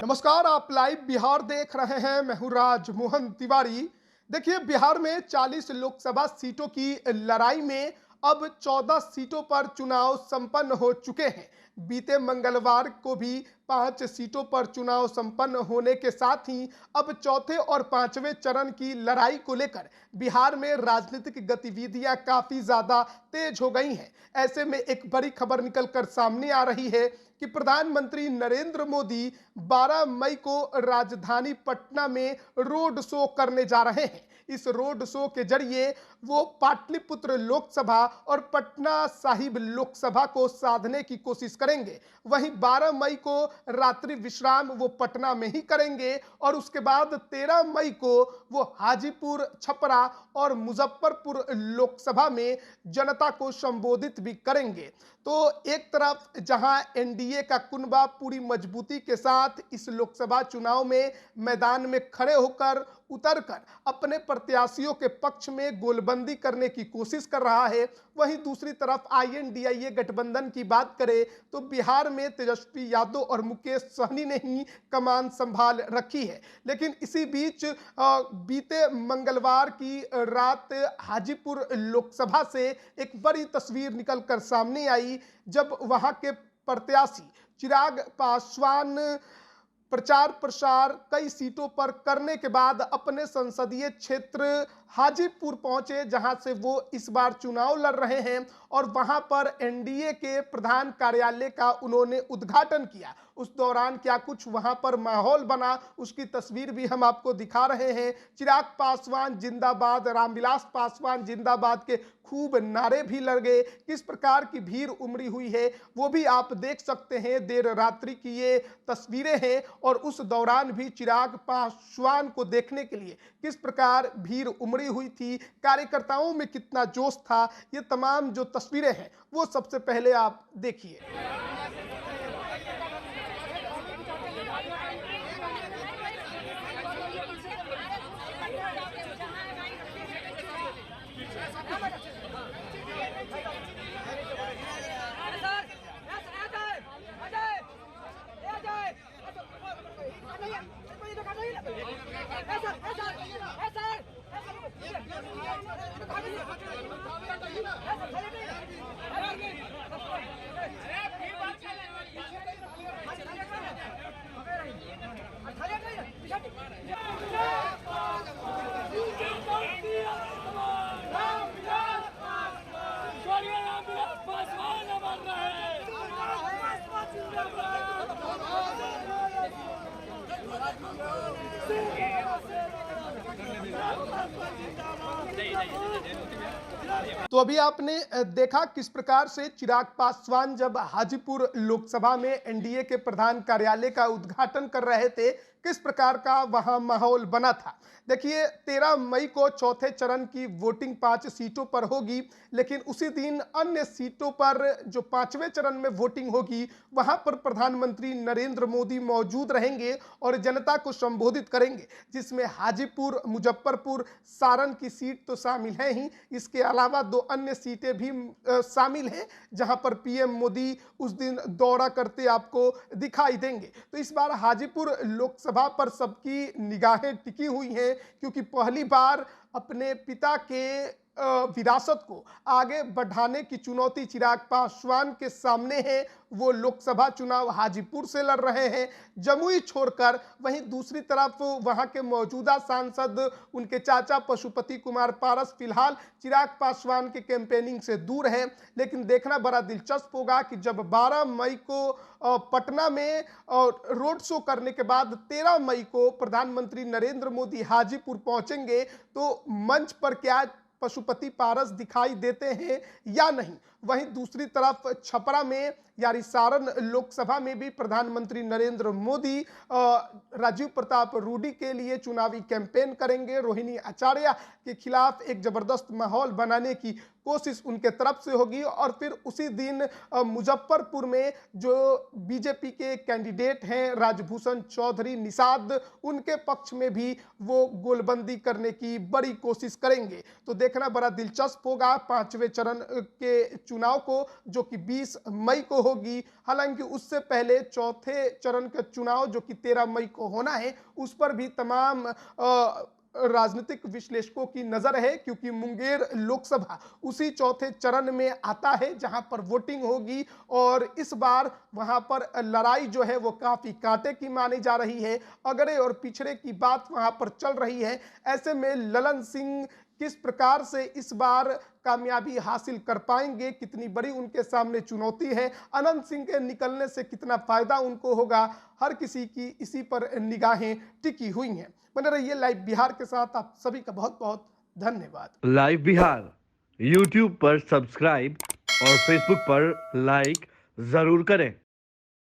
नमस्कार, आप लाइव बिहार देख रहे हैं। मैं हूं राज मोहन तिवारी। देखिए, बिहार में 40 लोकसभा सीटों की लड़ाई में अब 14 सीटों पर चुनाव संपन्न हो चुके हैं। बीते मंगलवार को भी 5 सीटों पर चुनाव संपन्न होने के साथ ही अब चौथे और पांचवें चरण की लड़ाई को लेकर बिहार में राजनीतिक गतिविधियां काफी ज्यादा तेज हो गई हैं। ऐसे में एक बड़ी खबर निकलकर सामने आ रही है कि प्रधानमंत्री नरेंद्र मोदी 12 मई को राजधानी पटना में रोड शो करने जा रहे हैं। इस रोड शो के जरिए वो पाटलिपुत्र लोकसभा और पटना साहिब लोकसभा को साधने की कोशिश करेंगे। वहीं 12 मई को रात्रि विश्राम वो पटना में ही करेंगे और उसके बाद 13 मई को वो हाजीपुर, छपरा और मुजफ्फरपुर लोकसभा में जनता को संबोधित भी करेंगे। तो एक तरफ जहां एनडीए का कुनबा पूरी मजबूती के साथ इस लोकसभा चुनाव में मैदान में खड़े होकर उतरकर अपने प्रत्याशियों के पक्ष में गोलबंदी करने की कोशिश कर रहा है, वहीं दूसरी तरफ आईएनडीआईए गठबंधन की बात करें तो बिहार में तेजस्वी यादव और मुकेश सहनी ने ही कमान संभाल रखी है। लेकिन इसी बीच बीते मंगलवार की रात हाजीपुर लोकसभा से एक बड़ी तस्वीर निकलकर सामने आई, जब वहां के प्रत्याशी चिराग पासवान प्रचार प्रसार कई सीटों पर करने के बाद अपने संसदीय क्षेत्र हाजीपुर पहुंचे, जहां से वो इस बार चुनाव लड़ रहे हैं और वहां पर एनडीए के प्रधान कार्यालय का उन्होंने उद्घाटन किया। उस दौरान क्या कुछ वहां पर माहौल बना, उसकी तस्वीर भी हम आपको दिखा रहे हैं। चिराग पासवान जिंदाबाद, रामविलास पासवान जिंदाबाद के खूब नारे भी लग गए। किस प्रकार की भीड़ उमड़ी हुई है वो भी आप देख सकते हैं। देर रात्रि की ये तस्वीरें हैं और उस दौरान भी चिराग पासवान को देखने के लिए किस प्रकार भीड़ उमड़ी हुई थी, कार्यकर्ताओं में कितना जोश था, ये तमाम जो तस्वीरें हैं वो सबसे पहले आप देखिए। तो अभी आपने देखा किस प्रकार से चिराग पासवान जब हाजीपुर लोकसभा में एनडीए के प्रधान कार्यालय का उद्घाटन कर रहे थे, किस प्रकार का वहां माहौल बना था। देखिए, 13 मई को चौथे चरण की वोटिंग 5 सीटों पर होगी, लेकिन उसी दिन अन्य सीटों पर जो 5वें चरण में वोटिंग होगी वहां पर प्रधानमंत्री नरेंद्र मोदी मौजूद रहेंगे और जनता को संबोधित करेंगे, जिसमें हाजीपुर, मुजफ्फरपुर, सारण की सीट तो शामिल है ही, इसके अलावा 2 अन्य सीटें भी शामिल हैं जहां पर पीएम मोदी उस दिन दौरा करते आपको दिखाई देंगे। तो इस बार हाजीपुर लोकसभा पर सबकी निगाहें टिकी हुई हैं, क्योंकि पहली बार अपने पिता के विरासत को आगे बढ़ाने की चुनौती चिराग पासवान के सामने है। वो लोकसभा चुनाव हाजीपुर से लड़ रहे हैं, जमुई छोड़कर। वहीं दूसरी तरफ वहां के मौजूदा सांसद उनके चाचा पशुपति कुमार पारस फिलहाल चिराग पासवान के कैंपेनिंग से दूर हैं। लेकिन देखना बड़ा दिलचस्प होगा कि जब 12 मई को पटना में रोड शो करने के बाद 13 मई को प्रधानमंत्री नरेंद्र मोदी हाजीपुर पहुंचेंगे, तो मंच पर क्या पशुपति पारस दिखाई देते हैं या नहीं। वहीं दूसरी तरफ छपरा में यानी सारण लोकसभा में भी प्रधानमंत्री नरेंद्र मोदी राजीव प्रताप रूडी के लिए चुनावी कैंपेन करेंगे। रोहिणी आचार्य के खिलाफ एक जबरदस्त माहौल बनाने की कोशिश उनके तरफ से होगी और फिर उसी दिन मुजफ्फरपुर में जो बीजेपी के कैंडिडेट हैं राजभूषण चौधरी निषाद, उनके पक्ष में भी वो गोलबंदी करने की बड़ी कोशिश करेंगे। तो देखना बड़ा दिलचस्प होगा 5वें चरण के चुनाव को, जो कि 20 मई को होगी। हालांकि उससे पहले चौथे चरण का चुनाव जो कि 13 मई को होना है, उस पर भी तमाम राजनीतिक विश्लेषकों की नजर है, क्योंकि मुंगेर लोकसभा उसी चौथे चरण में आता है जहां पर वोटिंग होगी और इस बार वहां पर लड़ाई जो है वो काफी कांटे की मानी जा रही है। अगड़े और पिछड़े की बात वहां पर चल रही है। ऐसे में ललन सिंह किस प्रकार से इस बार कामयाबी हासिल कर पाएंगे, कितनी बड़ी उनके सामने चुनौती है, अनंत सिंह के निकलने से कितना फायदा उनको होगा, हर किसी की इसी पर निगाहें टिकी हुई हैं। बने रहिए लाइव बिहार के साथ। आप सभी का बहुत बहुत धन्यवाद। लाइव बिहार यूट्यूब पर सब्सक्राइब और फेसबुक पर लाइक जरूर करें।